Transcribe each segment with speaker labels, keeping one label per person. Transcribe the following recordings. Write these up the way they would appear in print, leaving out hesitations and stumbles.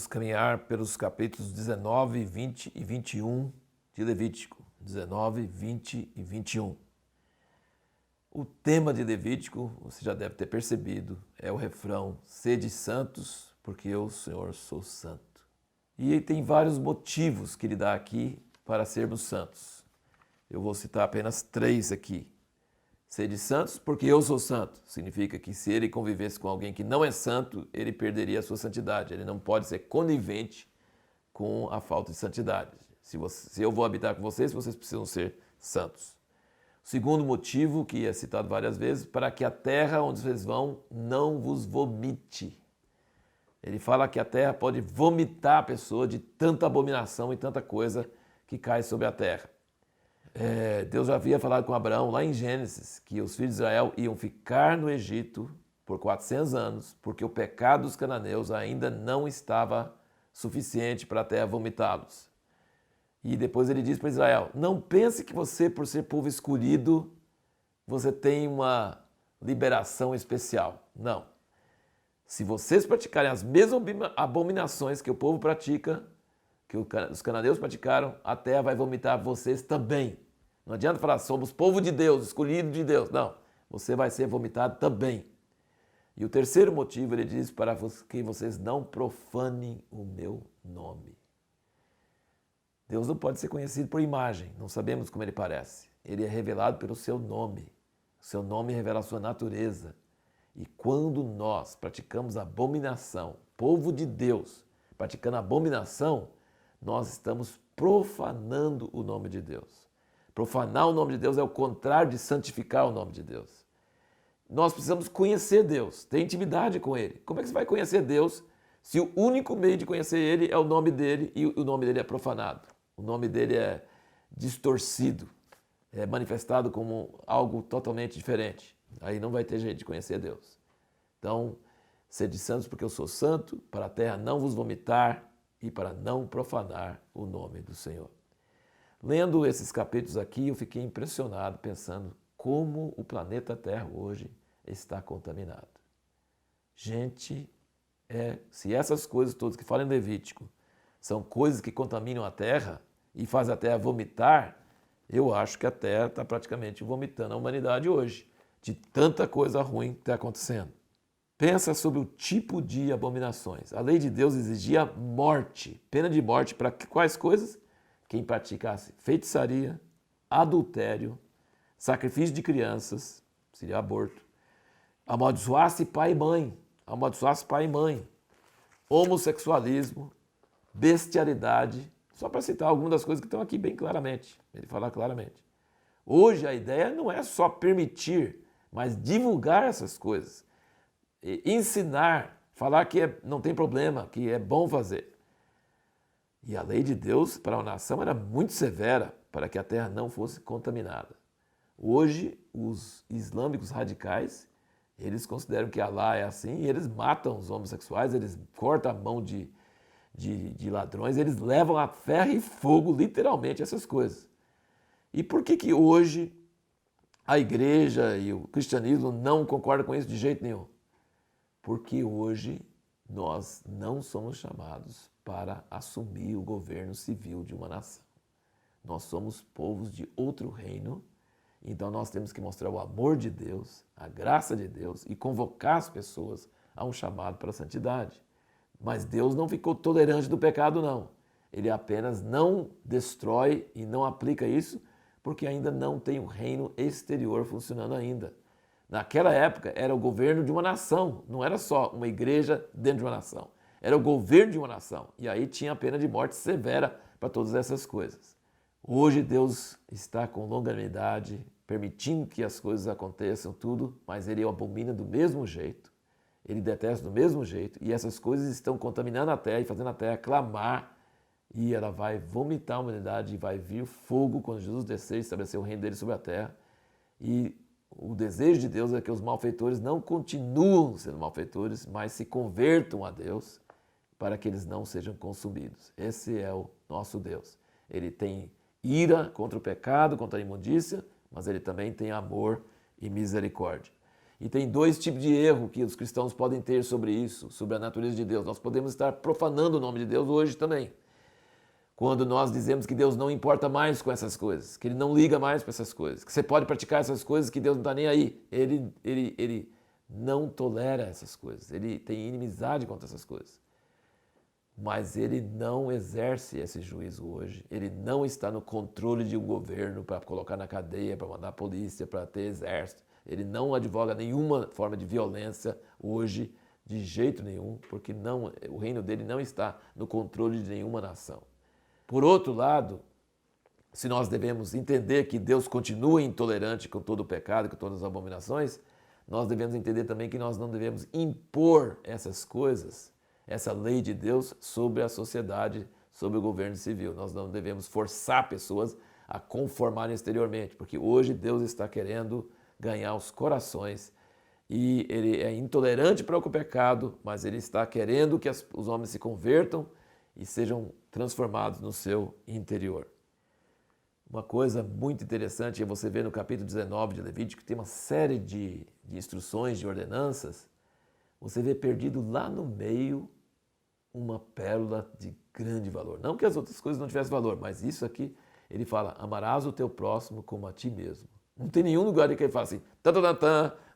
Speaker 1: vamos caminhar pelos capítulos 19, 20 e 21 de Levítico. 19, 20 e 21. O tema de Levítico, você já deve ter percebido, é o refrão: sede santos, porque eu, Senhor, sou santo. E tem vários motivos que ele dá aqui para sermos santos. Eu vou citar apenas 3 aqui. Sede santos, porque eu sou santo. Significa que se ele convivesse com alguém que não é santo, ele perderia a sua santidade. Ele não pode ser conivente com a falta de santidade. Se eu vou habitar com vocês precisam ser santos. O segundo motivo, que é citado várias vezes, para que a terra onde vocês vão não vos vomite. Ele fala que a terra pode vomitar a pessoa de tanta abominação e tanta coisa que cai sobre a terra. Deus já havia falado com Abraão lá em Gênesis que os filhos de Israel iam ficar no Egito por 400 anos, porque o pecado dos cananeus ainda não estava suficiente para a terra vomitá-los. E depois ele diz para Israel: não pense que você, por ser povo escolhido, você tem uma liberação especial. Não. Se vocês praticarem as mesmas abominações que o povo pratica, que os cananeus praticaram, a terra vai vomitar vocês também. Não adianta falar, somos povo de Deus, escolhido de Deus. Não, você vai ser vomitado também. E o terceiro motivo, ele diz para que vocês não profanem o meu nome. Deus não pode ser conhecido por imagem, não sabemos como ele parece. Ele é revelado pelo seu nome. O seu nome revela a sua natureza. E quando nós praticamos abominação, povo de Deus, praticando abominação, nós estamos profanando o nome de Deus. Profanar o nome de Deus é o contrário de santificar o nome de Deus. Nós precisamos conhecer Deus, ter intimidade com Ele. Como é que você vai conhecer Deus se o único meio de conhecer Ele é o nome dEle e o nome dEle é profanado? O nome dEle é distorcido, é manifestado como algo totalmente diferente. Aí não vai ter jeito de conhecer Deus. Então, sede santos porque eu sou santo, para a terra não vos vomitar e para não profanar o nome do Senhor. Lendo esses capítulos aqui, eu fiquei impressionado pensando como o planeta Terra hoje está contaminado. Gente, se essas coisas todas que falam em Levítico são coisas que contaminam a Terra e fazem a Terra vomitar, eu acho que a Terra está praticamente vomitando a humanidade hoje, de tanta coisa ruim que está acontecendo. Pensa sobre o tipo de abominações. A lei de Deus exigia morte, pena de morte para quais coisas? Quem praticasse feitiçaria, adultério, sacrifício de crianças, seria aborto, amaldiçoasse pai e mãe, homossexualismo, bestialidade, só para citar algumas das coisas que estão aqui bem claramente, ele fala claramente. Hoje a ideia não é só permitir, mas divulgar essas coisas, ensinar, falar que não tem problema, que é bom fazer. E a lei de Deus para a nação era muito severa para que a terra não fosse contaminada. Hoje, os islâmicos radicais, eles consideram que Alá é assim e eles matam os homossexuais, eles cortam a mão de ladrões, eles levam a ferro e fogo, literalmente, essas coisas. E por que hoje a igreja e o cristianismo não concordam com isso de jeito nenhum? Porque hoje nós não somos chamados para assumir o governo civil de uma nação. Nós somos povos de outro reino, então nós temos que mostrar o amor de Deus, a graça de Deus e convocar as pessoas a um chamado para a santidade. Mas Deus não ficou tolerante do pecado, não. Ele apenas não destrói e não aplica isso porque ainda não tem o reino exterior funcionando ainda. Naquela época era o governo de uma nação, não era só uma igreja dentro de uma nação. Era o governo de uma nação. E aí tinha a pena de morte severa para todas essas coisas. Hoje Deus está com longanimidade, permitindo que as coisas aconteçam, tudo, mas Ele abomina do mesmo jeito. Ele detesta do mesmo jeito. E essas coisas estão contaminando a terra e fazendo a terra clamar. E ela vai vomitar a humanidade e vai vir fogo quando Jesus descer e estabelecer o reino dele sobre a terra. E o desejo de Deus é que os malfeitores não continuem sendo malfeitores, mas se convertam a Deus para que eles não sejam consumidos. Esse é o nosso Deus. Ele tem ira contra o pecado, contra a imundícia, mas ele também tem amor e misericórdia. E tem dois tipos de erro que os cristãos podem ter sobre isso, sobre a natureza de Deus. Nós podemos estar profanando o nome de Deus hoje também. Quando nós dizemos que Deus não importa mais com essas coisas, que Ele não liga mais para essas coisas, que você pode praticar essas coisas que Deus não está nem aí. Ele não tolera essas coisas, Ele tem inimizade contra essas coisas. Mas Ele não exerce esse juízo hoje, Ele não está no controle de um governo para colocar na cadeia, para mandar a polícia, para ter exército. Ele não advoga nenhuma forma de violência hoje, de jeito nenhum, porque o reino dele não está no controle de nenhuma nação. Por outro lado, se nós devemos entender que Deus continua intolerante com todo o pecado, com todas as abominações, nós devemos entender também que nós não devemos impor essas coisas, essa lei de Deus, sobre a sociedade, sobre o governo civil. Nós não devemos forçar pessoas a conformarem exteriormente, porque hoje Deus está querendo ganhar os corações e Ele é intolerante para o pecado, mas Ele está querendo que os homens se convertam e sejam transformados no seu interior. Uma coisa muito interessante é você ver no capítulo 19 de Levítico, que tem uma série de instruções, de ordenanças, você vê perdido lá no meio uma pérola de grande valor. Não que as outras coisas não tivessem valor, mas isso aqui, ele fala, amarás o teu próximo como a ti mesmo. Não tem nenhum lugar em que ele fala assim,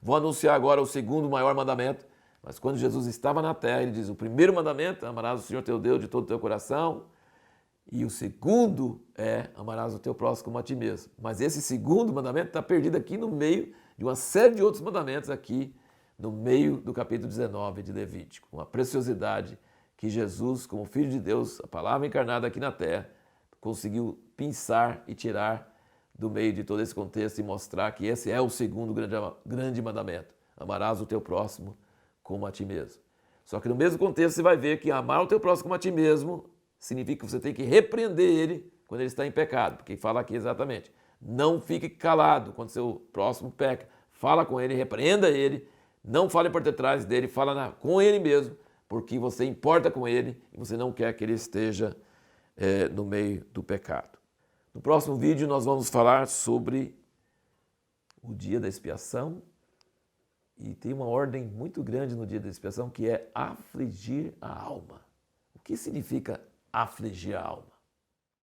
Speaker 1: vou anunciar agora o segundo maior mandamento. Mas quando Jesus estava na terra, ele diz, o primeiro mandamento, amarás o Senhor teu Deus de todo o teu coração. E o segundo é, amarás o teu próximo como a ti mesmo. Mas esse segundo mandamento está perdido aqui no meio de uma série de outros mandamentos aqui, no meio do capítulo 19 de Levítico. Uma preciosidade que Jesus, como Filho de Deus, a palavra encarnada aqui na terra, conseguiu pinçar e tirar do meio de todo esse contexto e mostrar que esse é o segundo grande mandamento. Amarás o teu próximo como a ti mesmo. Só que no mesmo contexto você vai ver que amar o teu próximo como a ti mesmo significa que você tem que repreender ele quando ele está em pecado, porque fala aqui exatamente, não fique calado quando seu próximo peca, fala com ele, repreenda ele, não fale por detrás dele, fala com ele mesmo, porque você importa com ele e você não quer que ele esteja no meio do pecado. No próximo vídeo nós vamos falar sobre o dia da expiação. E tem uma ordem muito grande no dia da expiação que é afligir a alma. O que significa afligir a alma?